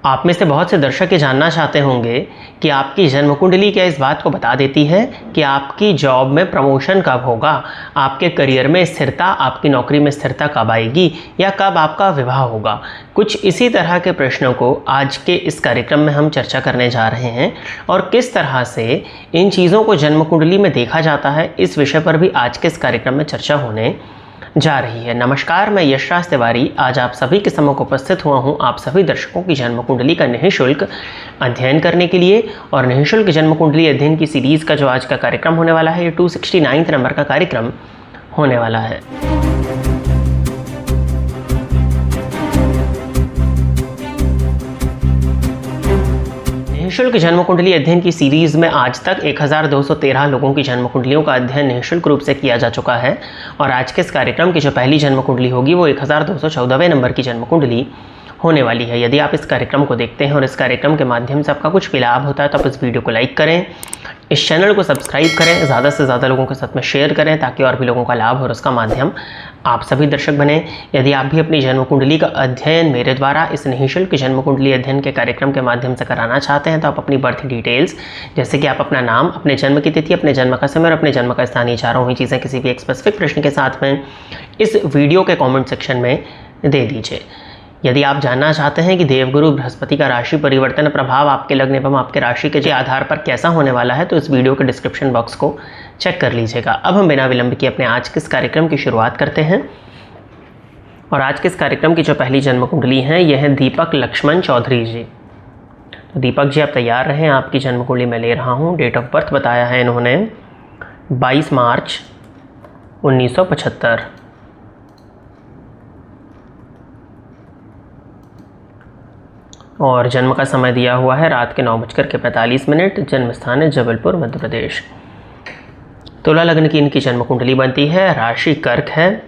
आप में से बहुत से दर्शक ये जानना चाहते होंगे कि आपकी जन्म कुंडली क्या इस बात को बता देती है कि आपकी जॉब में प्रमोशन कब होगा, आपके करियर में स्थिरता, आपकी नौकरी में स्थिरता कब आएगी या कब आपका विवाह होगा। कुछ इसी तरह के प्रश्नों को आज के इस कार्यक्रम में हम चर्चा करने जा रहे हैं और किस तरह से इन चीज़ों को जन्म कुंडली में देखा जाता है, इस विषय पर भी आज के इस कार्यक्रम में चर्चा होने जा रही है। नमस्कार, मैं यशराज तिवारी आज आप सभी के सम्मुख उपस्थित हुआ हूं आप सभी दर्शकों की जन्म कुंडली का निःशुल्क अध्ययन करने के लिए। और निःशुल्क जन्म कुंडली अध्ययन की सीरीज़ का जो आज का कार्यक्रम होने वाला है, ये 269 नंबर का कार्यक्रम होने वाला है। निःशुल्क जन्म कुंडली अध्ययन की सीरीज़ में आज तक 1213 लोगों की जन्म कुंडलियों का अध्ययन निःशुल्क रूप से किया जा चुका है और आज के इस कार्यक्रम की जो पहली जन्म कुंडली होगी वो 1214वें नंबर की जन्म कुंडली होने वाली है। यदि आप इस कार्यक्रम को देखते हैं और इस कार्यक्रम के माध्यम से आपका कुछ भी लाभ होता है तो आप इस वीडियो को लाइक करें, इस चैनल को सब्सक्राइब करें, ज़्यादा से ज़्यादा लोगों के साथ में शेयर करें ताकि और भी लोगों का लाभ और उसका माध्यम आप सभी दर्शक बने। यदि आप भी अपनी जन्म कुंडली का अध्ययन मेरे द्वारा इस निःशुल्क जन्म कुंडली अध्ययन के कार्यक्रम के माध्यम से कराना चाहते हैं तो आप अपनी बर्थ डिटेल्स, जैसे कि आप अपना नाम, अपने जन्म की तिथि, अपने जन्म का समय और अपने जन्म का स्थान, ये चारों ही चीज़ें किसी भी एक स्पेसिफिक प्रश्न के साथ में इस वीडियो के कॉमेंट सेक्शन में दे दीजिए। यदि आप जानना चाहते हैं कि देवगुरु बृहस्पति का राशि परिवर्तन प्रभाव आपके लग्न एवं आपके राशि के आधार पर कैसा होने वाला है तो इस वीडियो के डिस्क्रिप्शन बॉक्स को चेक कर लीजिएगा। अब हम बिना विलंब के अपने आज के इस कार्यक्रम की शुरुआत करते हैं और आज के इस कार्यक्रम की जो पहली जन्म कुंडली है यह है दीपक लक्ष्मण चौधरी जी। तो दीपक जी आप तैयार रहें, आपकी जन्म कुंडली मैं ले रहा हूँ। डेट ऑफ बर्थ बताया है इन्होंने 22 मार्च 1975 और जन्म का समय दिया हुआ है रात के 9:45। जन्म स्थान है जबलपुर, मध्य प्रदेश। तुला लग्न की इनकी जन्म कुंडली बनती है, राशि कर्क है,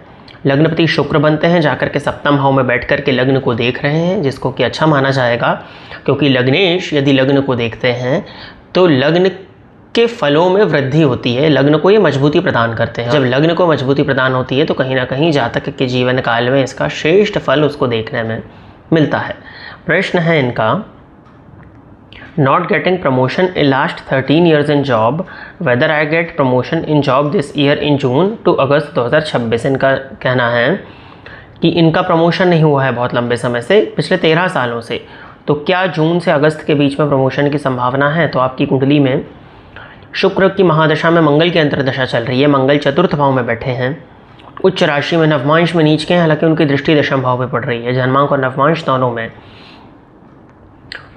लग्नपति शुक्र बनते हैं, जाकर के सप्तम भाव में बैठ कर के लग्न को देख रहे हैं, जिसको कि अच्छा माना जाएगा क्योंकि लग्नेश यदि लग्न को देखते हैं तो लग्न के फलों में वृद्धि होती है, लग्न को ये मजबूती प्रदान करते हैं। जब लग्न को मजबूती प्रदान होती है तो कहीं ना कहीं जातक के जीवन काल में इसका श्रेष्ठ फल उसको देखने में मिलता है। प्रश्न है इनका, not getting promotion in last 13 years in job, whether I get promotion in job this year in June to August 2026। इनका कहना है कि इनका प्रमोशन नहीं हुआ है बहुत लंबे समय से, पिछले 13 सालों से, तो क्या जून से अगस्त के बीच में प्रमोशन की संभावना है। तो आपकी कुंडली में शुक्र की महादशा में मंगल की अंतर्दशा चल रही है, मंगल चतुर्थ भाव में बैठे हैं, उच्च राशि में नवमांश में नीच के हैं, हालांकि उनकी दृष्टि दशम भाव में पड़ रही है, जन्मांक और नवमांश दोनों में,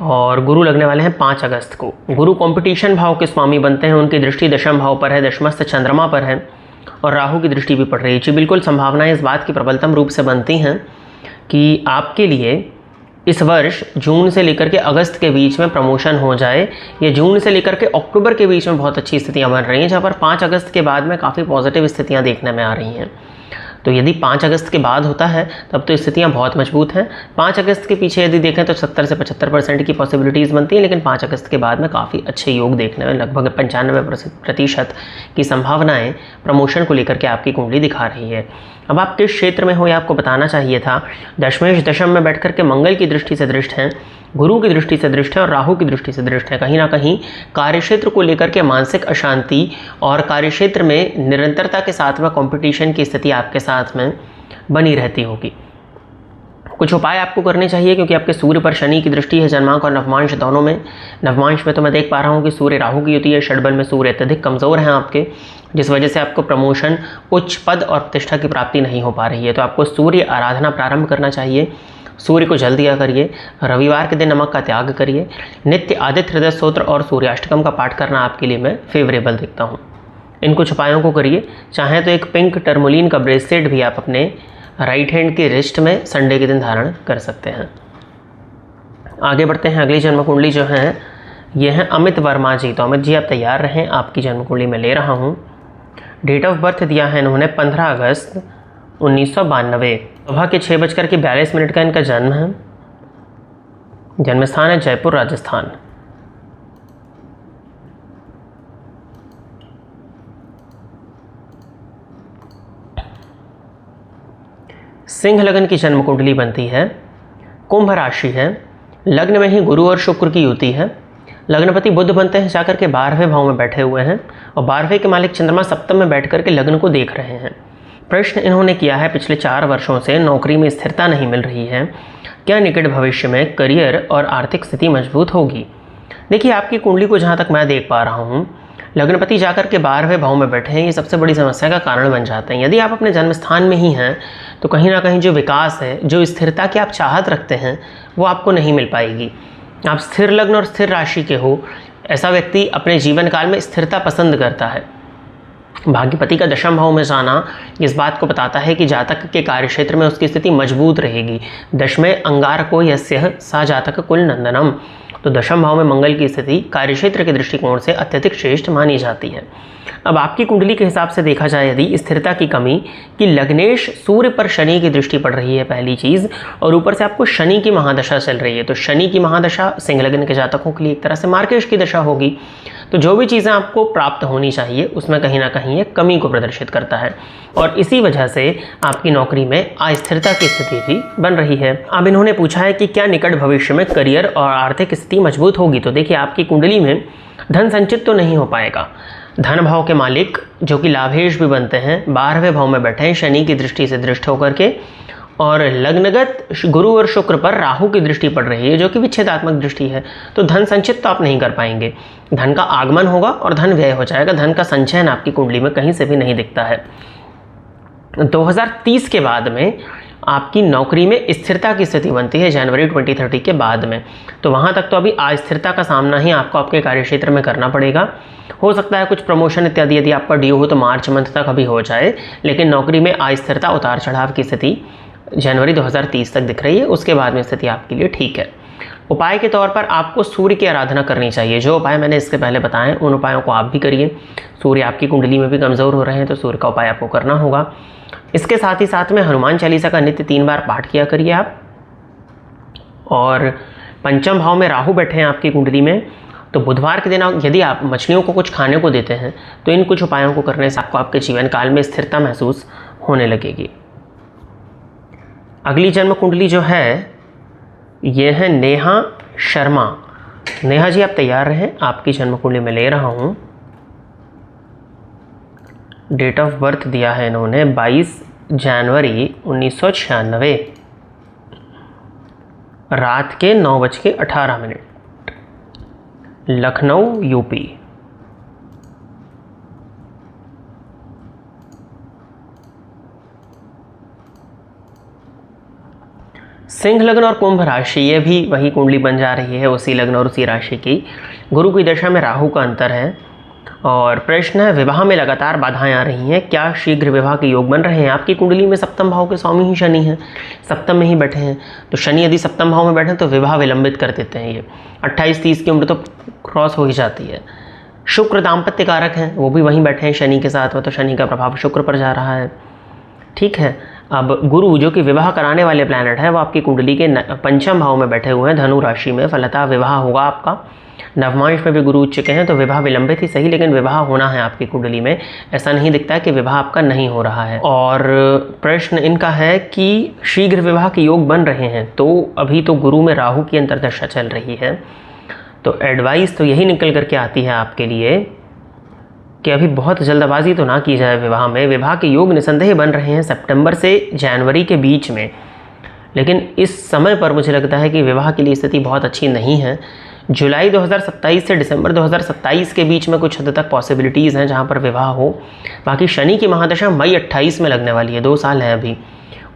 और गुरु लगने वाले हैं 5 अगस्त को। गुरु कंपटीशन भाव के स्वामी बनते हैं, उनकी दृष्टि दशम भाव पर है, दशमस्थ चंद्रमा पर है और राहु की दृष्टि भी पड़ रही है। जी बिल्कुल, संभावनाएं इस बात की प्रबलतम रूप से बनती हैं कि आपके लिए इस वर्ष जून से लेकर के अगस्त के बीच में प्रमोशन हो जाए, या जून से लेकर के अक्टूबर के बीच में बहुत अच्छी स्थितियां बन रही हैं, जहाँ पर 5 अगस्त के बाद में काफ़ी पॉजिटिव स्थितियां देखने में आ रही हैं। तो यदि 5 अगस्त के बाद होता है तब तो स्थितियां बहुत मजबूत हैं। 5 अगस्त के पीछे यदि देखें तो 70 से 75% की पॉसिबिलिटीज़ बनती हैं, लेकिन 5 अगस्त के बाद में काफ़ी अच्छे योग देखने में लगभग 95% की संभावनाएं प्रमोशन को लेकर के आपकी कुंडली दिखा रही है। अब आप किस क्षेत्र में हो ये आपको बताना चाहिए था। दशमेश दशम में बैठ कर के मंगल की दृष्टि से दृष्ट हैं, गुरु की दृष्टि से दृष्ट है और राहु की दृष्टि से दृष्ट है। कहीं ना कहीं कार्यक्षेत्र को लेकर के मानसिक अशांति और कार्यक्षेत्र में निरंतरता के साथ में कंपटीशन की स्थिति आपके साथ में बनी रहती होगी। कुछ उपाय आपको करने चाहिए क्योंकि आपके सूर्य पर शनि की दृष्टि है, जन्मांक और नवमांश दोनों में। नवमांश में तो मैं देख पा रहा हूँ कि सूर्य राहु की युति है, षड्बल में सूर्य अत्यधिक कमज़ोर हैं आपके, जिस वजह से आपको प्रमोशन, उच्च पद और प्रतिष्ठा की प्राप्ति नहीं हो पा रही है। तो आपको सूर्य आराधना प्रारंभ करना चाहिए, सूर्य को जल दिया करिए, रविवार के दिन नमक का त्याग करिए, नित्य आदित्य हृदय स्तोत्र और सूर्याष्टकम का पाठ करना आपके लिए मैं फेवरेबल देखता हूँ। इन कुछ उपायों को करिए। चाहें तो एक पिंक टर्मोलिन का ब्रेसलेट भी आप अपने राइट हैंड के रिस्ट में संडे के दिन धारण कर सकते हैं। आगे बढ़ते हैं, अगली जन्म कुंडली जो है ये है अमित वर्मा जी। तो अमित जी आप तैयार रहें, आपकी जन्म कुंडली मैं ले रहा हूँ। डेट ऑफ बर्थ दिया है इन्होंने 15 अगस्त 1992, सुबह के 6:42 का इनका जन्म है, जन्म स्थान है जयपुर, राजस्थान। सिंह लगन की जन्म कुंडली बनती है, कुंभ राशि है, लग्न में ही गुरु और शुक्र की युति है। लग्नपति बुध बनते हैं जाकर के 12वें भाव में बैठे हुए हैं और 12वें के मालिक चंद्रमा सप्तम में बैठ करके लग्न को देख रहे हैं। प्रश्न इन्होंने किया है पिछले 4 वर्षों से नौकरी में स्थिरता नहीं मिल रही है, क्या निकट भविष्य में करियर और आर्थिक स्थिति मजबूत होगी। देखिए आपकी कुंडली को जहाँ तक मैं देख पा रहा हूँ, लग्नपति जाकर के 12वें भाव में बैठे हैं, ये सबसे बड़ी समस्या का कारण बन जाते हैं। यदि आप अपने जन्म स्थान में ही हैं तो कहीं ना कहीं जो विकास है, जो स्थिरता की आप चाहत रखते हैं, वो आपको नहीं मिल पाएगी। आप स्थिर लग्न और स्थिर राशि के हो, ऐसा व्यक्ति अपने जीवन काल में स्थिरता पसंद करता है। भाग्यपति का दशम भाव में जाना इस बात को बताता है कि जातक के कार्यक्षेत्र में उसकी स्थिति मजबूत रहेगी। दशमे अंगारको यस्य सा जातक कुल नंदनम, तो दशम भाव में मंगल की स्थिति कार्यक्षेत्र के दृष्टिकोण से अत्यधिक श्रेष्ठ मानी जाती है। अब आपकी कुंडली के हिसाब से देखा जाए यदि स्थिरता की कमी कि लग्नेश सूर्य पर शनि की दृष्टि पड़ रही है पहली चीज़, और ऊपर से आपको शनि की महादशा चल रही है, तो शनि की महादशा सिंह लग्न के जातकों के लिए एक तरह से मार्केश की दशा होगी। तो जो भी चीज़ें आपको प्राप्त होनी चाहिए उसमें कहीं ना कहीं ये कमी को प्रदर्शित करता है और इसी वजह से आपकी नौकरी में अस्थिरता की स्थिति भी बन रही है। अब इन्होंने पूछा है कि क्या निकट भविष्य में करियर और आर्थिक स्थिति मजबूत होगी। तो देखिए आपकी कुंडली में धन संचित तो नहीं हो पाएगा। धन भाव के मालिक जो कि लाभेश भी बनते हैं 12वें भाव में बैठे हैं शनि की दृष्टि से दृष्ट होकर के, और लग्नगत गुरु और शुक्र पर राहु की दृष्टि पड़ रही है जो कि विच्छेदात्मक दृष्टि है। तो धन संचित तो आप नहीं कर पाएंगे, धन का आगमन होगा और धन व्यय हो जाएगा। धन का संचयन आपकी कुंडली में कहीं से भी नहीं दिखता है। 2030 के बाद में आपकी नौकरी में स्थिरता की स्थिति बनती है जनवरी 2030 के बाद में। तो वहाँ तक तो अभी अस्थिरता का सामना ही आपको आपके कार्यक्षेत्र में करना पड़ेगा। हो सकता है कुछ प्रमोशन इत्यादि यदि आपका ड्यू हो तो मार्च मंथ तक अभी हो जाए, लेकिन नौकरी में अस्थिरता उतार चढ़ाव की स्थिति जनवरी 2030 तक दिख रही है। उसके बाद में स्थिति आपके लिए ठीक है। उपाय के तौर पर आपको सूर्य की आराधना करनी चाहिए। जो उपाय मैंने इसके पहले बताए उन उपायों को आप भी करिए। सूर्य आपकी कुंडली में भी कमज़ोर हो रहे हैं तो सूर्य का उपाय आपको करना होगा। इसके साथ ही साथ में हनुमान चालीसा का नित्य 3 बार पाठ किया करिए आप। और पंचम भाव में राहु बैठे हैं आपकी कुंडली में, तो बुधवार के दिन यदि आप मछलियों को कुछ खाने को देते हैं तो इन कुछ उपायों को करने से आपको आपके जीवन काल में स्थिरता महसूस होने लगेगी। अगली जन्म कुंडली जो है ये है नेहा शर्मा। नेहा जी आप तैयार रहें, आपकी जन्म कुंडली में ले रहा हूँ। डेट ऑफ बर्थ दिया है इन्होंने 22 जनवरी 1996 रात के 9:18, लखनऊ यूपी। सिंह लग्न और कुंभ राशि, ये भी वही कुंडली बन जा रही है उसी लग्न और उसी राशि की। गुरु की दशा में राहु का अंतर है। और प्रश्न है विवाह में लगातार बाधाएं आ रही हैं, क्या शीघ्र विवाह के योग बन रहे हैं। आपकी कुंडली में सप्तम भाव के स्वामी ही शनि हैं, सप्तम में ही बैठे हैं। तो शनि यदि सप्तम भाव में बैठे तो विवाह विलंबित कर देते हैं। ये 28-30 की उम्र तो क्रॉस हो ही जाती है। शुक्र दाम्पत्य कारक हैं, वो भी वहीं बैठे हैं शनि के साथ में, तो शनि का प्रभाव शुक्र पर जा रहा है। ठीक है। अब गुरु जो कि विवाह कराने वाले प्लैनेट है वो आपकी कुंडली के पंचम भाव में बैठे हुए हैं धनु राशि में। फलतः विवाह होगा आपका। नवमांश में भी गुरु उच्च के हैं तो विवाह विलंबित ही सही, लेकिन विवाह होना है आपकी कुंडली में। ऐसा नहीं दिखता है कि विवाह आपका नहीं हो रहा है। और प्रश्न इनका है कि शीघ्र विवाह के योग बन रहे हैं, तो अभी तो गुरु में राहु की अंतर्दशा चल रही है। तो एडवाइस तो यही निकल करके आती है आपके लिए कि अभी बहुत जल्दबाजी तो ना की जाए विवाह में। विवाह के योग निसंदेह बन रहे हैं सितंबर से जनवरी के बीच में, लेकिन इस समय पर मुझे लगता है कि विवाह के लिए स्थिति बहुत अच्छी नहीं है। जुलाई 2027 से दिसंबर 2027 के बीच में कुछ हद तक पॉसिबिलिटीज़ हैं जहां पर विवाह हो। बाकी शनि की महादशा मई 28 में लगने वाली है, 2 साल है अभी।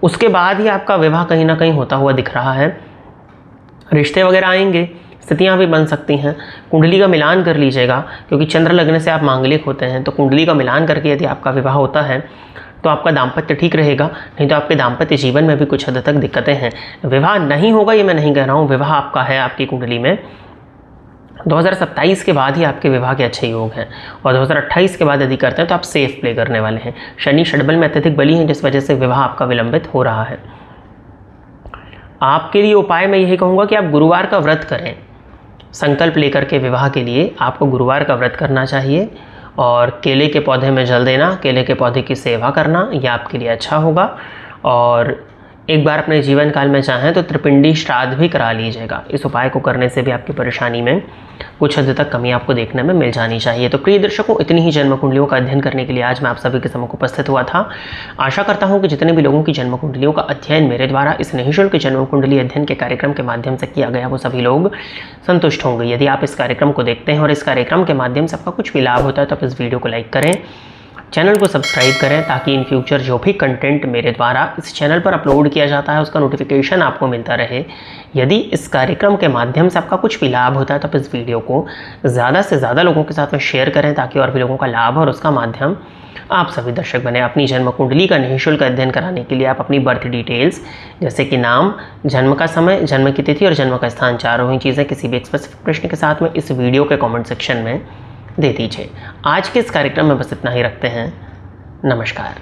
उसके बाद ही आपका विवाह कहीं ना कहीं होता हुआ दिख रहा है। रिश्ते वगैरह आएंगे, स्थितियां भी बन सकती हैं। कुंडली का मिलान कर लीजिएगा, क्योंकि चंद्र लगने से आप मांगलिक होते हैं। तो कुंडली का मिलान करके यदि आपका विवाह होता है तो आपका दाम्पत्य ठीक रहेगा, नहीं तो आपके दाम्पत्य जीवन में भी कुछ हद तक दिक्कतें हैं। विवाह नहीं होगा ये मैं नहीं कह रहा हूँ, विवाह आपका है आपकी कुंडली में। 2027 के बाद ही आपके विवाह के अच्छे योग हैं, और 2028 के बाद यदि करते हैं तो आप सेफ प्ले करने वाले हैं। शनि षड्बल में अत्यधिक बली हैं, जिस वजह से विवाह आपका विलंबित हो रहा है। आपके लिए उपाय मैं यही कहूँगा कि आप गुरुवार का व्रत करें। संकल्प लेकर के विवाह के लिए आपको गुरुवार का व्रत करना चाहिए, और केले के पौधे में जल देना, केले के पौधे की सेवा करना, यह आपके लिए अच्छा होगा। और एक बार अपने जीवन काल में चाहें तो त्रिपिंडी श्राद्ध भी करा लीजिएगा। इस उपाय को करने से भी आपकी परेशानी में कुछ हद तक कमी आपको देखने में मिल जानी चाहिए। तो प्रिय दर्शकों, इतनी ही जन्म कुंडलियों का अध्ययन करने के लिए आज मैं आप सभी के सम्मुख उपस्थित हुआ था। आशा करता हूं कि जितने भी लोगों की जन्म कुंडलियों का अध्ययन मेरे द्वारा इस निःशुल्क जन्म कुंडली अध्ययन के कार्यक्रम के माध्यम से किया गया वो सभी लोग संतुष्ट होंगे। यदि आप इस कार्यक्रम को देखते हैं और इस कार्यक्रम के माध्यम से आपका कुछ भी लाभ होता है तो आप इस वीडियो को लाइक करें, चैनल को सब्सक्राइब करें, ताकि इन फ्यूचर जो भी कंटेंट मेरे द्वारा इस चैनल पर अपलोड किया जाता है उसका नोटिफिकेशन आपको मिलता रहे। यदि इस कार्यक्रम के माध्यम से आपका कुछ भी लाभ होता है तो आप इस वीडियो को ज़्यादा से ज़्यादा लोगों के साथ में शेयर करें, ताकि और भी लोगों का लाभ और उसका माध्यम आप सभी दर्शक बने। अपनी जन्म कुंडली का निःशुल्क अध्ययन कराने के लिए आप अपनी बर्थ डिटेल्स जैसे कि नाम, जन्म का समय, जन्म की तिथि और जन्म का स्थान, चारों ही चीज़ें किसी भी स्पेसिफिक प्रश्न के साथ में इस वीडियो के कमेंट सेक्शन में दे दीजिए। आज के इस कार्यक्रम में बस इतना ही रखते हैं। नमस्कार।